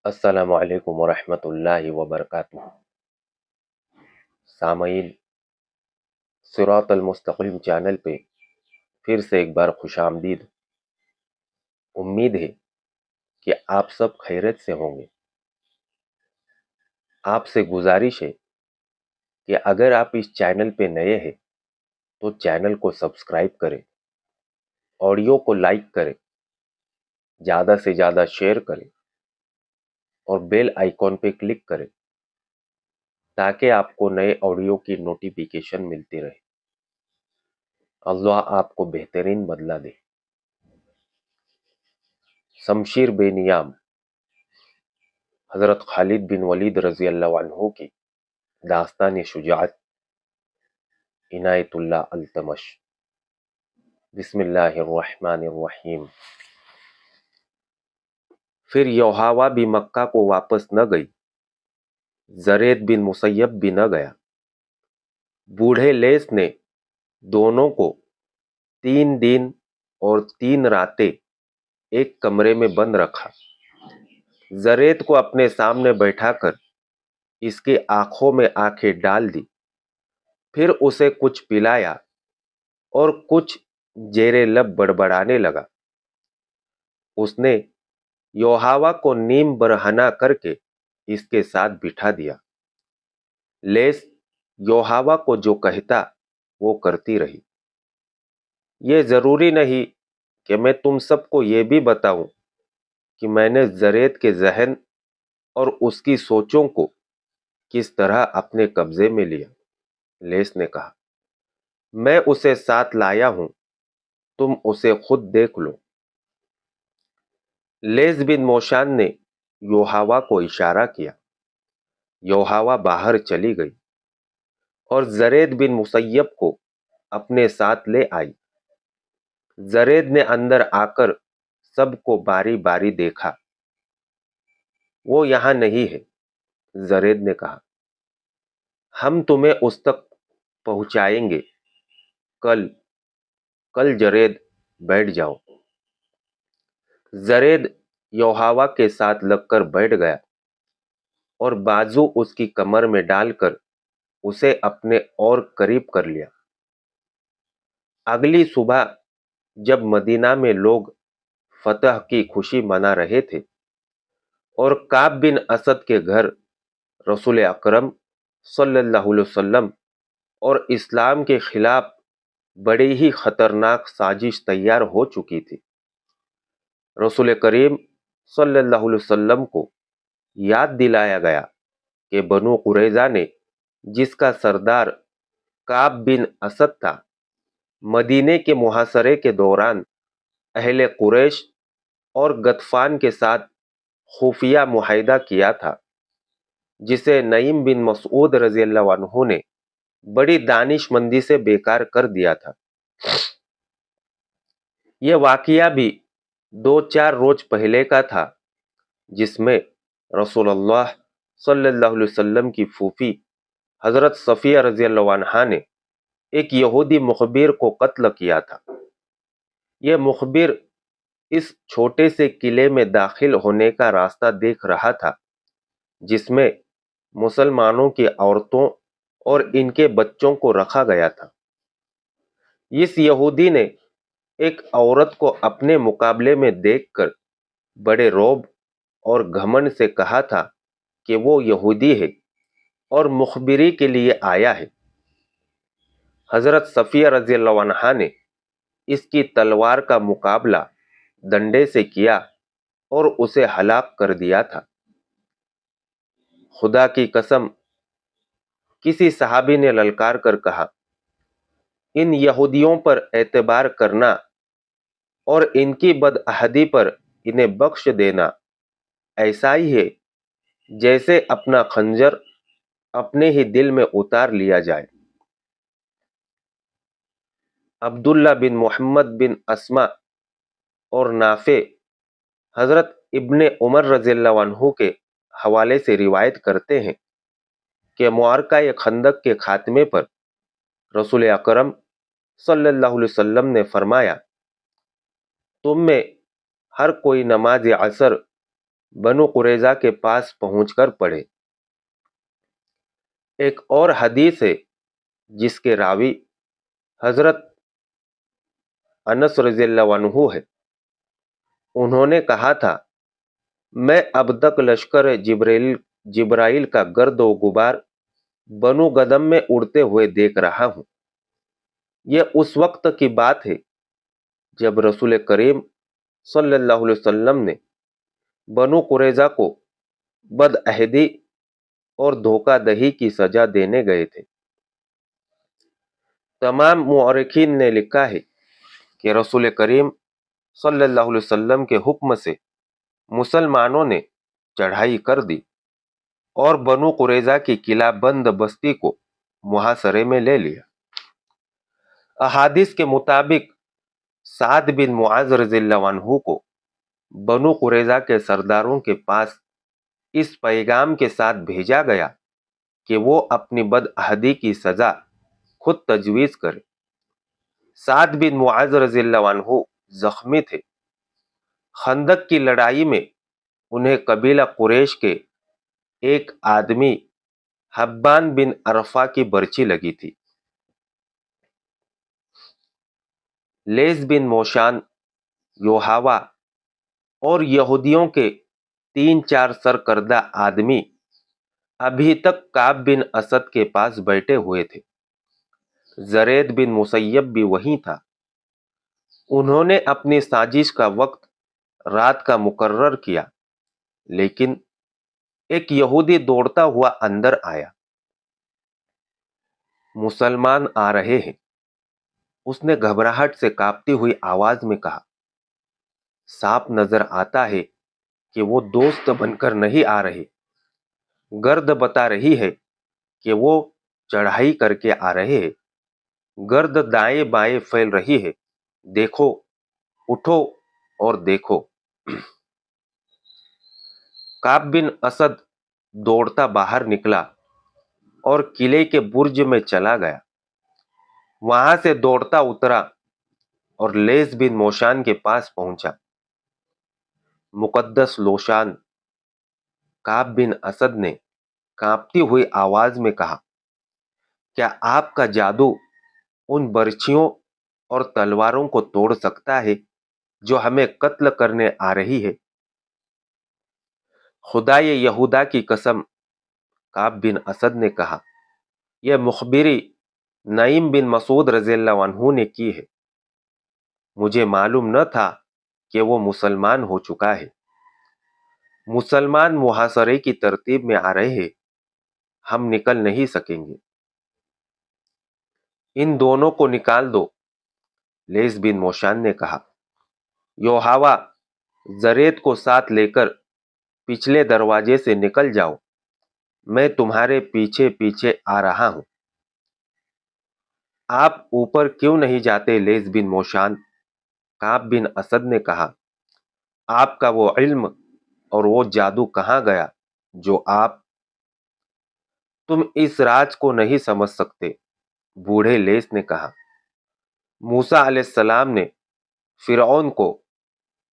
السلام علیکم ورحمۃ اللہ وبرکاتہ۔ سامعین، صراط المستقیم چینل پہ پھر سے ایک بار خوش آمدید۔ امید ہے کہ آپ سب خیریت سے ہوں گے۔ آپ سے گزارش ہے کہ اگر آپ اس چینل پہ نئے ہیں تو چینل کو سبسکرائب کریں، آڈیو کو لائک کریں، زیادہ سے زیادہ شیئر کریں اور بیل آئیکن پہ کلک کریں تاکہ آپ کو نئے آڈیو کی نوٹیفیکیشن ملتی رہے۔ اللہ آپ کو بہترین بدلہ دے۔ شمشیر بے نیام حضرت خالد بن ولید رضی اللہ عنہ کی داستان شجاعت، عنایت اللہ التمش۔ بسم اللہ الرحمن الرحیم۔ پھر یوحوا بھی مکہ کو واپس نہ گئی، زرید بن مسیب بھی نہ گیا۔ بوڑھے لیس نے دونوں کو 3 دن اور 3 راتیں ایک کمرے میں بند رکھا۔ زرید کو اپنے سامنے بیٹھا کر اس کی آنکھوں میں آنکھیں ڈال دی، پھر اسے کچھ پلایا اور کچھ زیر لب بڑبڑانے لگا۔ اس نے یوحوا کو نیم برہنہ کر کے اس کے ساتھ بٹھا دیا۔ لیس یوحوا کو جو کہتا وہ کرتی رہی۔ یہ ضروری نہیں کہ میں تم سب کو یہ بھی بتاؤں کہ میں نے زرید کے ذہن اور اس کی سوچوں کو کس طرح اپنے قبضے میں لیا۔ لیس نے کہا، میں اسے ساتھ لایا ہوں، تم اسے خود دیکھ لو۔ لیس بن موشان نے یوحوا کو اشارہ کیا۔ یوحوا باہر چلی گئی اور زرید بن مسیب کو اپنے ساتھ لے آئی۔ زرید نے اندر آ کر سب کو باری باری دیکھا۔ وہ یہاں نہیں ہے، زرید نے کہا، ہم تمہیں اس تک پہنچائیں گے۔ کل زرید بیٹھ جاؤ۔ زرید یوحوا کے ساتھ لگ کر بیٹھ گیا اور بازو اس کی کمر میں ڈال کر اسے اپنے اور قریب کر لیا۔ اگلی صبح جب مدینہ میں لوگ فتح کی خوشی منا رہے تھے اور کعب بن اسد کے گھر رسول اکرم صلی اللہ علیہ وسلم اور اسلام کے خلاف بڑی ہی خطرناک سازش تیار ہو چکی تھی، رسول کریم صلی اللہ علیہ وسلم کو یاد دلایا گیا کہ بنو قریظہ نے، جس کا سردار کعب بن اسد تھا، مدینے کے محاصرے کے دوران اہل قریش اور غطفان کے ساتھ خفیہ معاہدہ کیا تھا، جسے نعیم بن مسعود رضی اللہ عنہ نے بڑی دانش مندی سے بیکار کر دیا تھا۔ یہ واقعہ بھی 2-4 روز پہلے کا تھا، جس میں رسول اللہ صلی اللہ علیہ وسلم کی پھوپھی حضرت صفیہ رضی اللہ عنہا نے ایک یہودی مخبر کو قتل کیا تھا۔ یہ مخبر اس چھوٹے سے قلعے میں داخل ہونے کا راستہ دیکھ رہا تھا، جس میں مسلمانوں کی عورتوں اور ان کے بچوں کو رکھا گیا تھا۔ اس یہودی نے ایک عورت کو اپنے مقابلے میں دیکھ کر بڑے رعب اور گھمنڈ سے کہا تھا کہ وہ یہودی ہے اور مخبری کے لیے آیا ہے۔ حضرت صفیہ رضی اللہ عنہا نے اس کی تلوار کا مقابلہ ڈنڈے سے کیا اور اسے ہلاک کر دیا تھا۔ خدا کی قسم، کسی صحابی نے للکار کر کہا، ان یہودیوں پر اعتبار کرنا اور ان کی بدعہدی پر انہیں بخش دینا ایسا ہی ہے جیسے اپنا خنجر اپنے ہی دل میں اتار لیا جائے۔ عبداللہ بن محمد بن اسما اور نافع حضرت ابن عمر رضی اللہ عنہ کے حوالے سے روایت کرتے ہیں کہ معرکہ خندق کے خاتمے پر رسول اکرم صلی اللہ علیہ وسلم نے فرمایا، تم میں ہر کوئی نماز عصر بنو قریظہ کے پاس پہنچ کر پڑھے۔ ایک اور حدیث ہے جس کے راوی حضرت انس رضی اللہ عنہ ہے۔ انہوں نے کہا تھا، میں اب تک لشکر جبرائیل کا گرد و غبار بنو گدم میں اڑتے ہوئے دیکھ رہا ہوں۔ یہ اس وقت کی بات ہے جب رسول کریم صلی اللہ علیہ وسلم نے بنو قریظہ کو بدعہدی اور دھوکہ دہی کی سزا دینے گئے تھے۔ تمام مورخین نے لکھا ہے کہ رسول کریم صلی اللہ علیہ وسلم کے حکم سے مسلمانوں نے چڑھائی کر دی اور بنو قریظہ کی قلعہ بند بستی کو محاصرے میں لے لیا۔ احادیث کے مطابق سعد بن معاذ رضی اللہ عنہ کو بنو قریظہ کے سرداروں کے پاس اس پیغام کے ساتھ بھیجا گیا کہ وہ اپنی بدعہدی کی سزا خود تجویز کرے۔ سعد بن معاذ رضی اللہ عنہ زخمی تھے۔ خندق کی لڑائی میں انہیں قبیلہ قریش کے ایک آدمی حبان بن عرفہ کی برچی لگی تھی۔ لیس بن موشان، یوحاوا اور یہودیوں کے 3-4 سرکردہ آدمی ابھی تک کعب بن اسد کے پاس بیٹھے ہوئے تھے۔ زرید بن مسیب بھی وہیں تھا۔ انہوں نے اپنی سازش کا وقت رات کا مقرر کیا، لیکن ایک یہودی دوڑتا ہوا اندر آیا۔ مسلمان آ رہے ہیں، اس نے گھبراہٹ سے کانپتی ہوئی آواز میں کہا۔ صاف نظر آتا ہے کہ وہ دوست بن کر نہیں آ رہے۔ گرد بتا رہی ہے کہ وہ چڑھائی کر کے آ رہے ہیں۔ گرد دائیں بائیں پھیل رہی ہے۔ دیکھو، اٹھو اور دیکھو۔ کعب بن اسد دوڑتا باہر نکلا اور قلعے کے برج میں چلا گیا۔ وہاں سے دوڑتا اترا اور لیس بن موشان کے پاس پہنچا۔ مقدس لوشان، کعب بن اسد نے کانپتی ہوئی آواز میں کہا، کیا آپ کا جادو ان برچھیوں اور تلواروں کو توڑ سکتا ہے جو ہمیں قتل کرنے آ رہی ہے؟ خدائے یہودا کی قسم، کعب بن اسد نے کہا، یہ مخبری نعیم بن مسعود رضی اللہ عنہ نے کی ہے۔ مجھے معلوم نہ تھا کہ وہ مسلمان ہو چکا ہے۔ مسلمان محاصرے کی ترتیب میں آ رہے ہیں، ہم نکل نہیں سکیں گے۔ ان دونوں کو نکال دو، لیس بن موشان نے کہا۔ یوحاوا، زرید کو ساتھ لے کر پچھلے دروازے سے نکل جاؤ، میں تمہارے پیچھے پیچھے آ رہا ہوں۔ آپ اوپر کیوں نہیں جاتے لیس بن موشان؟ کعب بن اسد نے کہا، آپ کا وہ علم اور وہ جادو کہاں گیا جو تم اس راز کو نہیں سمجھ سکتے۔ بوڑھے لیس نے کہا، موسیٰ علیہ السلام نے فرعون کو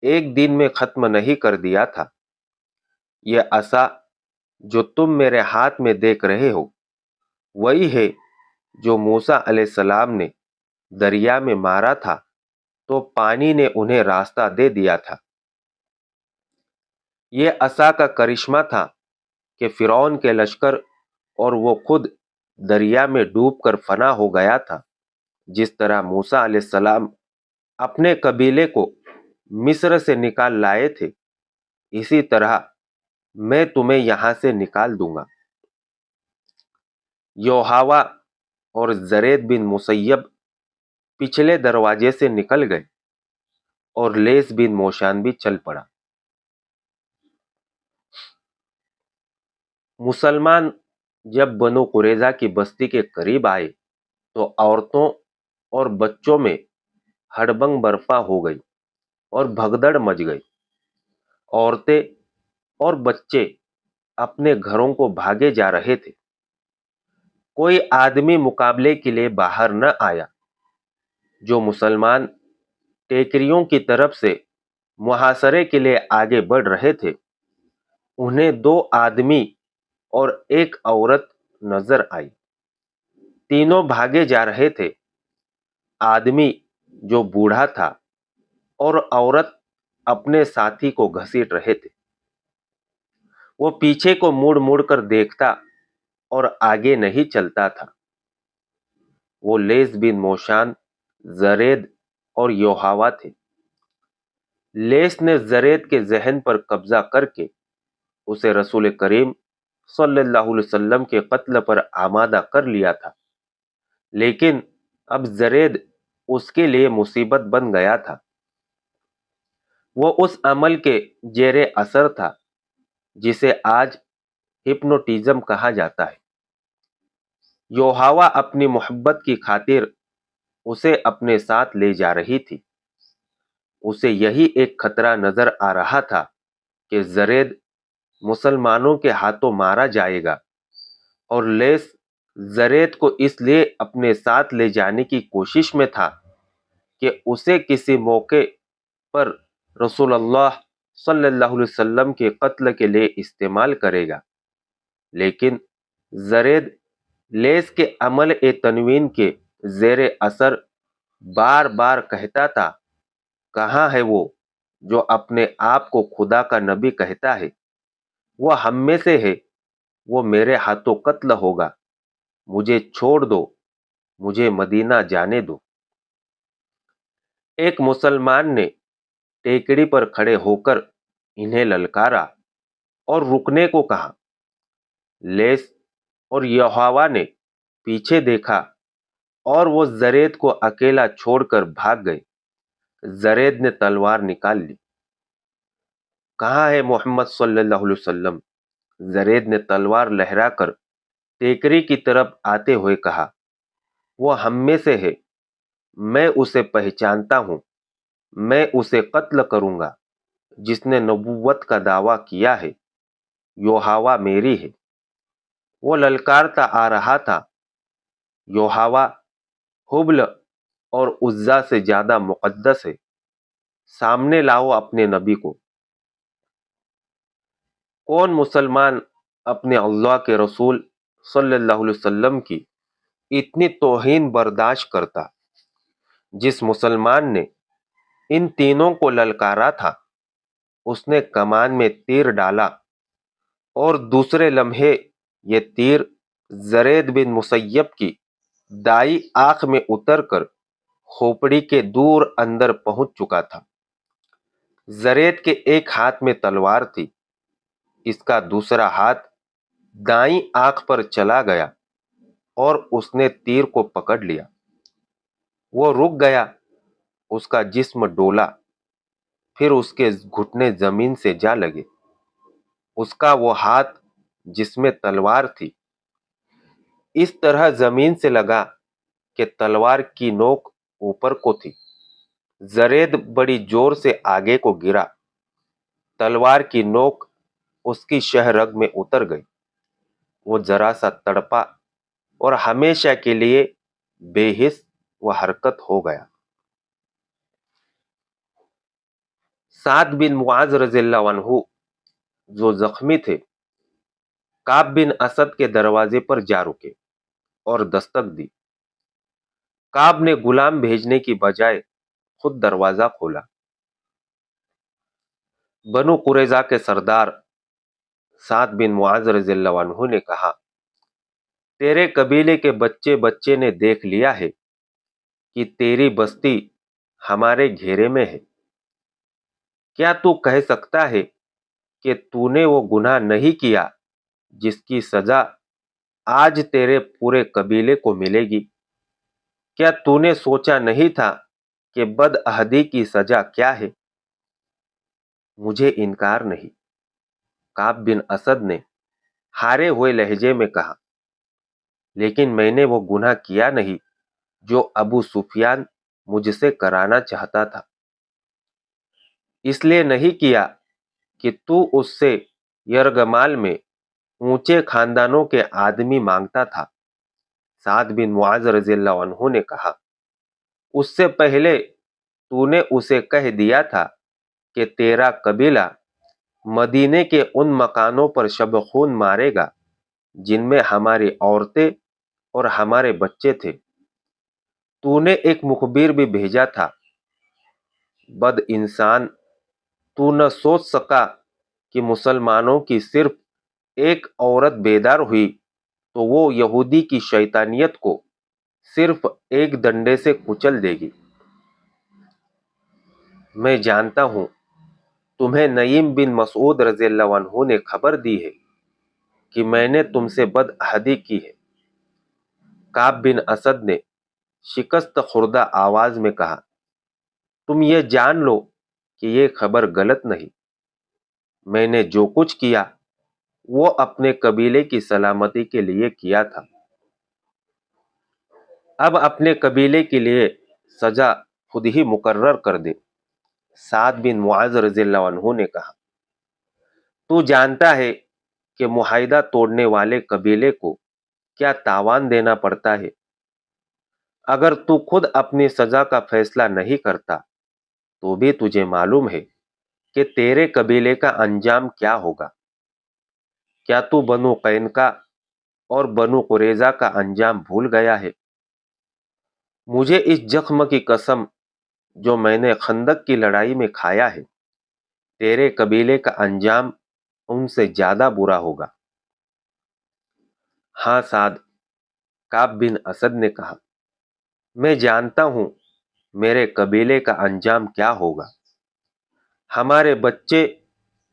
ایک دن میں ختم نہیں کر دیا تھا۔ یہ عصا جو تم میرے ہاتھ میں دیکھ رہے ہو وہی ہے جو موسیٰ علیہ السلام نے دریا میں مارا تھا تو پانی نے انہیں راستہ دے دیا تھا۔ یہ عصا کا کرشمہ تھا کہ فرعون کے لشکر اور وہ خود دریا میں ڈوب کر فنا ہو گیا تھا۔ جس طرح موسیٰ علیہ السلام اپنے قبیلے کو مصر سے نکال لائے تھے، اسی طرح میں تمہیں یہاں سے نکال دوں گا۔ یوحاوا اور زرید بن مسیب پچھلے دروازے سے نکل گئے اور لیس بن موشان بھی چل پڑا۔ مسلمان جب بنو قریظہ کی بستی کے قریب آئے تو عورتوں اور بچوں میں ہڑبنگ برپا ہو گئی اور بھگدڑ مچ گئی۔ عورتیں اور بچے اپنے گھروں کو بھاگے جا رہے تھے۔ کوئی آدمی مقابلے کے لیے باہر نہ آیا۔ جو مسلمان ٹیکریوں کی طرف سے محاصرے کے لیے آگے بڑھ رہے تھے انہیں 2 آدمی اور ایک عورت نظر آئی۔ تینوں بھاگے جا رہے تھے۔ آدمی جو بوڑھا تھا اور عورت اپنے ساتھی کو گھسیٹ رہے تھے۔ وہ پیچھے کو مڑ مڑ کر دیکھتا اور آگے نہیں چلتا تھا۔ وہ لیس بن موشان، زرید اور یوحوا تھے۔ لیس نے زرید کے ذہن پر قبضہ کر کے اسے رسول کریم صلی اللہ علیہ وسلم کے قتل پر آمادہ کر لیا تھا، لیکن اب زرید اس کے لیے مصیبت بن گیا تھا۔ وہ اس عمل کے زیر اثر تھا جسے آج ہپنوٹزم کہا جاتا ہے۔ یوحوا اپنی محبت کی خاطر اسے اپنے ساتھ لے جا رہی تھی۔ اسے یہی ایک خطرہ نظر آ رہا تھا کہ زرید مسلمانوں کے ہاتھوں مارا جائے گا، اور لیس زرید کو اس لیے اپنے ساتھ لے جانے کی کوشش میں تھا کہ اسے کسی موقع پر رسول اللہ صلی اللہ علیہ وسلم کے قتل کے لیے استعمال کرے گا۔ لیکن زرید لیس کے عمل تنوین کے زیر اثر بار بار کہتا تھا، کہاں ہے وہ جو اپنے آپ کو خدا کا نبی کہتا ہے؟ وہ ہم میں سے ہے، وہ میرے ہاتھوں قتل ہوگا، مجھے چھوڑ دو، مجھے مدینہ جانے دو۔ ایک مسلمان نے ٹیکری پر کھڑے ہو کر انہیں للکارا اور رکنے کو کہا۔ لیس اور یوحوا نے پیچھے دیکھا اور وہ زرید کو اکیلا چھوڑ کر بھاگ گئے۔ زرید نے تلوار نکال لی۔ کہاں ہے محمد صلی اللہ علیہ وسلم؟ زرید نے تلوار لہرا کر ٹیکری کی طرف آتے ہوئے کہا، وہ ہم میں سے ہے، میں اسے پہچانتا ہوں، میں اسے قتل کروں گا جس نے نبوت کا دعویٰ کیا ہے، یوحوا میری ہے۔ وہ للکارتا آ رہا تھا، یوحوا حبل اور عزا سے زیادہ مقدس ہے، سامنے لاؤ اپنے نبی کو۔ کون مسلمان اپنے اللہ کے رسول صلی اللہ علیہ وسلم کی اتنی توہین برداشت کرتا؟ جس مسلمان نے ان تینوں کو للکارا تھا، اس نے کمان میں تیر ڈالا اور دوسرے لمحے یہ تیر زرید بن مسیب کی دائیں آنکھ میں اتر کر کھوپڑی کے دور اندر پہنچ چکا تھا۔ زرید کے ایک ہاتھ میں تلوار تھی، اس کا دوسرا ہاتھ دائیں آنکھ پر چلا گیا اور اس نے تیر کو پکڑ لیا۔ وہ رک گیا، اس کا جسم ڈولا، پھر اس کے گھٹنے زمین سے جا لگے۔ اس کا وہ ہاتھ جس میں تلوار تھی اس طرح زمین سے لگا کہ تلوار کی نوک اوپر کو تھی۔ زرید بڑی زور سے آگے کو گرا، تلوار کی نوک اس کی شہ رگ میں اتر گئی۔ وہ ذرا سا تڑپا اور ہمیشہ کے لیے بے حس و حرکت ہو گیا۔ سعد بن معاذ رضی اللہ عنہ جو زخمی تھے، کعب بن اسد کے دروازے پر جا رکے اور دستک دی۔ کعب نے غلام بھیجنے کی بجائے خود دروازہ کھولا۔ بنو قریظہ کے سردار سعد بن معاذ رضی اللہ عنہ نے کہا، تیرے قبیلے کے بچے بچے نے دیکھ لیا ہے کہ تیری بستی ہمارے گھیرے میں ہے۔ کیا تو کہہ سکتا ہے کہ تو نے وہ گناہ نہیں کیا جس کی سزا آج تیرے پورے قبیلے کو ملے گی؟ کیا تو نے سوچا نہیں تھا کہ بد عہدی کی سزا کیا ہے؟ مجھے انکار نہیں، کعب بن اسد نے ہارے ہوئے لہجے میں کہا، لیکن میں نے وہ گناہ کیا نہیں جو ابو سفیان مجھ سے کرانا چاہتا تھا۔ اس لیے نہیں کیا کہ تو اس سے یرغمال میں اونچے خاندانوں کے آدمی مانگتا تھا۔ سعد بن معاذ رضی اللہ عنہ نے کہا، اس سے پہلے تو نے اسے کہہ دیا تھا کہ تیرا قبیلہ مدینے کے ان مکانوں پر شب خون مارے گا جن میں ہماری عورتیں اور ہمارے بچے تھے۔ تو نے ایک مخبر بھی بھیجا تھا۔ بد انسان، تو نہ سوچ سکا کہ مسلمانوں کی صرف ایک عورت بیدار ہوئی تو وہ یہودی کی شیطانیت کو صرف ایک ڈنڈے سے کچل دے گی۔ میں جانتا ہوں تمہیں نعیم بن مسعود رضی اللہ عنہ نے خبر دی ہے کہ میں نے تم سے بد عہدی کی ہے۔ کعب بن اسد نے شکست خوردہ آواز میں کہا، تم یہ جان لو کہ یہ خبر غلط نہیں۔ میں نے جو کچھ کیا وہ اپنے قبیلے کی سلامتی کے لیے کیا تھا۔ اب اپنے قبیلے کے لیے سزا خود ہی مقرر کر دے۔ سعد بن معاذ رضی اللہ عنہ نے کہا، تو جانتا ہے کہ معاہدہ توڑنے والے قبیلے کو کیا تاوان دینا پڑتا ہے۔ اگر تو خود اپنی سزا کا فیصلہ نہیں کرتا تو بھی تجھے معلوم ہے کہ تیرے قبیلے کا انجام کیا ہوگا۔ کیا تو بنو قینقاع اور بنو قریظہ کا انجام بھول گیا ہے؟ مجھے اس زخم کی قسم جو میں نے خندق کی لڑائی میں کھایا ہے، تیرے قبیلے کا انجام ان سے زیادہ برا ہوگا۔ ہاں سعد، کعب بن اسد نے کہا، میں جانتا ہوں میرے قبیلے کا انجام کیا ہوگا۔ ہمارے بچے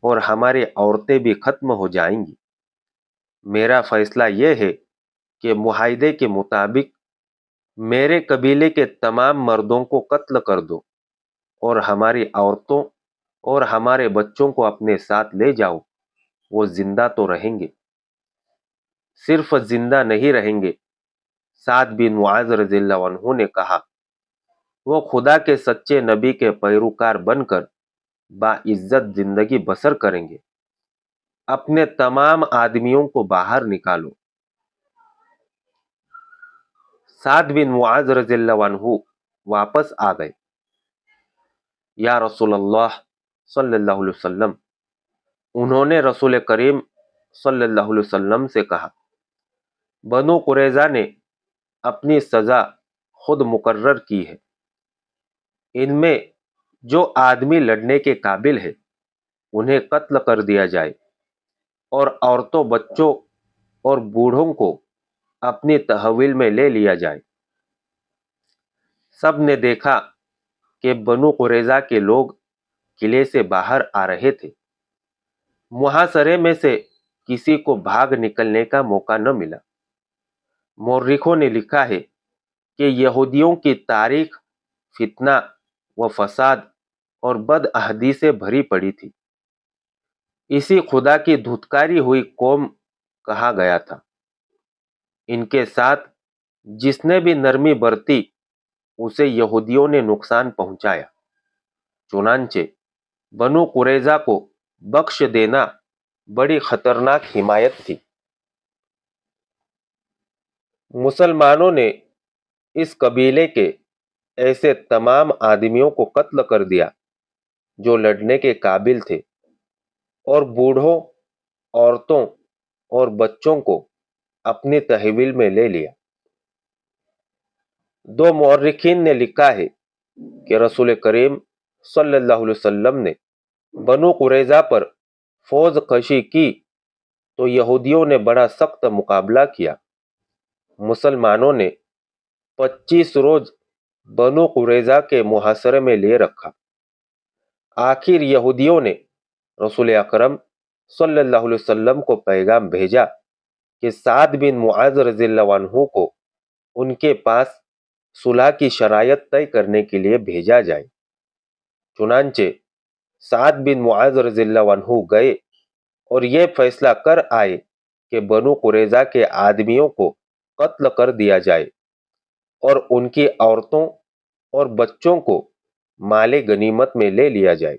اور ہماری عورتیں بھی ختم ہو جائیں گی۔ میرا فیصلہ یہ ہے کہ معاہدے کے مطابق میرے قبیلے کے تمام مردوں کو قتل کر دو اور ہماری عورتوں اور ہمارے بچوں کو اپنے ساتھ لے جاؤ۔ وہ زندہ تو رہیں گے، صرف زندہ نہیں رہیں گے۔ سعد بن معاذ رضی اللہ عنہ نے کہا، وہ خدا کے سچے نبی کے پیروکار بن کر باعزت زندگی بسر کریں گے۔ اپنے تمام آدمیوں کو باہر نکالو۔ سعد بن معاذ رضی اللہ عنہ واپس آ گئے۔ یا رسول اللہ صلی اللہ علیہ وسلم، انہوں نے رسول کریم صلی اللہ علیہ وسلم سے کہا، بنو قریظہ نے اپنی سزا خود مقرر کی ہے۔ ان میں جو آدمی لڑنے کے قابل ہے انہیں قتل کر دیا جائے اور عورتوں، بچوں اور بوڑھوں کو اپنی تحویل میں لے لیا جائے۔ سب نے دیکھا کہ بنو قریظہ کے لوگ قلعے سے باہر آ رہے تھے۔ محاصرے میں سے کسی کو بھاگ نکلنے کا موقع نہ ملا۔ مورخوں نے لکھا ہے کہ یہودیوں کی تاریخ فتنہ و فساد اور بد عہدی سے بھری پڑی تھی۔ اسی خدا کی دھتکاری ہوئی قوم کہا گیا تھا۔ ان کے ساتھ جس نے بھی نرمی برتی اسے یہودیوں نے نقصان پہنچایا۔ چنانچہ بنو قریظہ کو بخش دینا بڑی خطرناک حمایت تھی۔ مسلمانوں نے اس قبیلے کے ایسے تمام آدمیوں کو قتل کر دیا جو لڑنے کے قابل تھے، اور بوڑھوں، عورتوں اور بچوں کو اپنی تحویل میں لے لیا۔ دو مورخین نے لکھا ہے کہ رسول کریم صلی اللہ علیہ وسلم نے بنو قریظہ پر فوج کشی کی تو یہودیوں نے بڑا سخت مقابلہ کیا۔ مسلمانوں نے 25 روز بنو قریظہ کے محاصرے میں لے رکھا۔ آخر یہودیوں نے رسول اکرم صلی اللہ علیہ وسلم کو پیغام بھیجا کہ سعد بن معاذ رضی اللہ عنہ کو ان کے پاس صلح کی شرائط طے کرنے کے لیے بھیجا جائے۔ چنانچہ سعد بن معاذ رضی اللہ عنہ گئے اور یہ فیصلہ کر آئے کہ بنو قریظہ کے آدمیوں کو قتل کر دیا جائے اور ان کی عورتوں اور بچوں کو مال غنیمت میں لے لیا جائے۔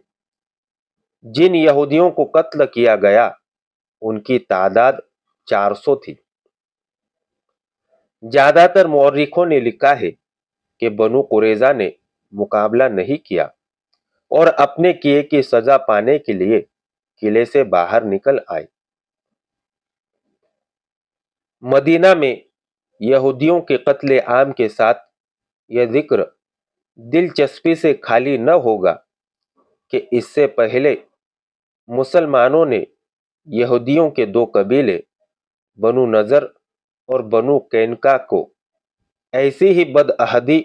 جن یہودیوں کو قتل کیا گیا ان کی تعداد 400 تھی۔ زیادہ تر مورخوں نے لکھا ہے کہ بنو قریظہ نے مقابلہ نہیں کیا اور اپنے کیے کی سزا پانے کے لیے قلعے سے باہر نکل آئے۔ مدینہ میں یہودیوں کے قتل عام کے ساتھ یہ ذکر دلچسپی سے خالی نہ ہوگا کہ اس سے پہلے مسلمانوں نے یہودیوں کے دو قبیلے بنو نضر اور بنو قینقاع کو ایسی ہی بدعہدی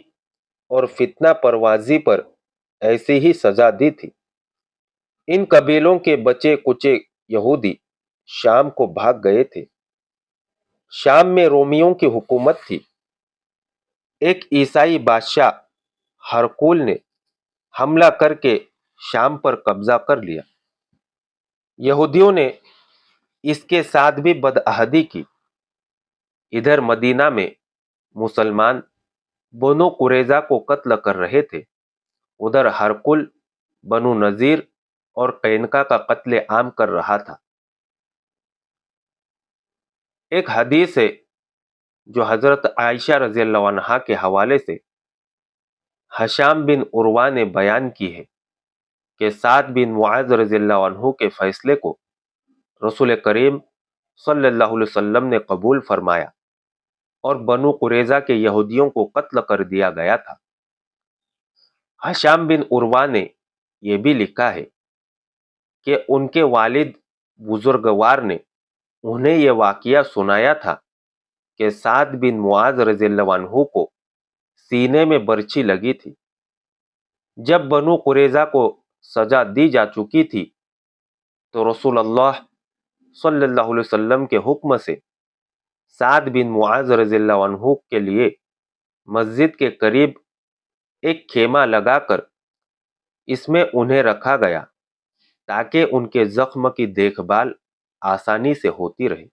اور فتنہ پروازی پر ایسی ہی سزا دی تھی۔ ان قبیلوں کے بچے کچے یہودی شام کو بھاگ گئے تھے۔ شام میں رومیوں کی حکومت تھی۔ ایک عیسائی بادشاہ ہرقول نے حملہ کر کے شام پر قبضہ کر لیا۔ یہودیوں نے اس کے ساتھ بھی بدعہدی کی۔ ادھر مدینہ میں مسلمان بنو قریظہ کو قتل کر رہے تھے، ادھر ہرقل بنو نذیر اور قینقاع کا قتل عام کر رہا تھا۔ ایک حدیث ہے جو حضرت عائشہ رضی اللہ عنہا کے حوالے سے ہشام بن عروہ نے بیان کی ہے کہ سعد بن معاذ رضی اللہ عنہ کے فیصلے کو رسول کریم صلی اللہ علیہ وسلم نے قبول فرمایا اور بنو قریظہ کے یہودیوں کو قتل کر دیا گیا تھا۔ ہشام بن عروہ نے یہ بھی لکھا ہے کہ ان کے والد بزرگوار نے انہیں یہ واقعہ سنایا تھا کہ سعد بن معاذ رضی اللہ عنہ کو سینے میں برچھی لگی تھی۔ جب بنو قریظہ کو سزا دی جا چکی تھی تو رسول اللہ صلی اللہ علیہ وسلم کے حکم سے سعد بن معاذ رضی اللہ عنہ کے لیے مسجد کے قریب ایک خیمہ لگا کر اس میں انہیں رکھا گیا تاکہ ان کے زخم کی دیکھ بھال آسانی سے ہوتی رہے۔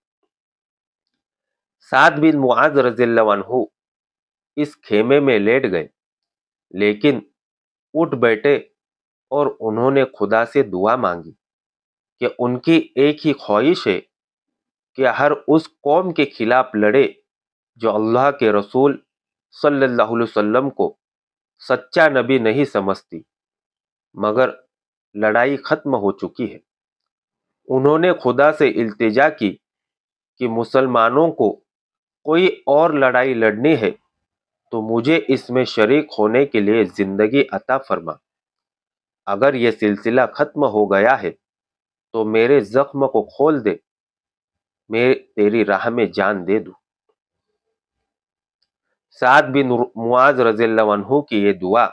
سعد بن معاذ رضی اللہ عنہ اس خیمے میں لیٹ گئے، لیکن اٹھ بیٹھے اور انہوں نے خدا سے دعا مانگی کہ ان کی ایک ہی خواہش ہے کہ ہر اس قوم کے خلاف لڑے جو اللہ کے رسول صلی اللہ علیہ وسلم کو سچا نبی نہیں سمجھتی، مگر لڑائی ختم ہو چکی ہے۔ انہوں نے خدا سے التجا کی کہ مسلمانوں کو کوئی اور لڑائی لڑنی ہے تو مجھے اس میں شریک ہونے کے لیے زندگی عطا فرما۔ اگر یہ سلسلہ ختم ہو گیا ہے تو میرے زخم کو کھول دے، میں تیری راہ میں جان دے دوں۔ سعد بن معاذ رضی اللہ عنہ کی یہ دعا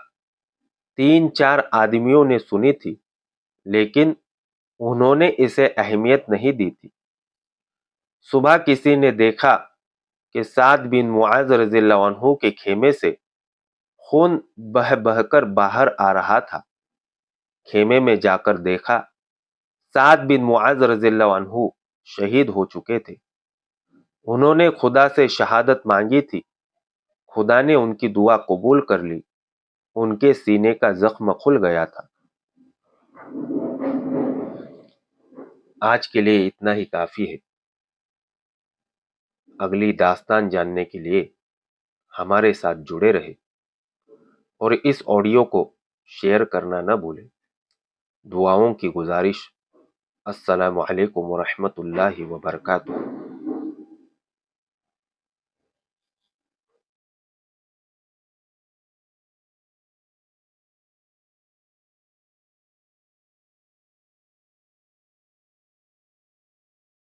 3-4 آدمیوں نے سنی تھی، لیکن انہوں نے اسے اہمیت نہیں دی تھی۔ صبح کسی نے دیکھا کہ سعد بن معاذ رضی اللہ عنہ کے خیمے سے خون بہہ بہہ کر باہر آ رہا تھا۔ خیمے میں جا کر دیکھا سعد بن معاذ رضی اللہ عنہ شہید ہو چکے تھے۔ انہوں نے خدا سے شہادت مانگی تھی، خدا نے ان کی دعا قبول کر لی، ان کے سینے کا زخم کھل گیا تھا۔ آج کے لیے اتنا ہی کافی ہے۔ اگلی داستان جاننے کے لیے ہمارے ساتھ جڑے رہے اور اس آڈیو کو شیئر کرنا نہ بھولیں۔ دعاؤں کی گزارش۔ السلام علیکم ورحمۃ اللہ وبرکاتہ۔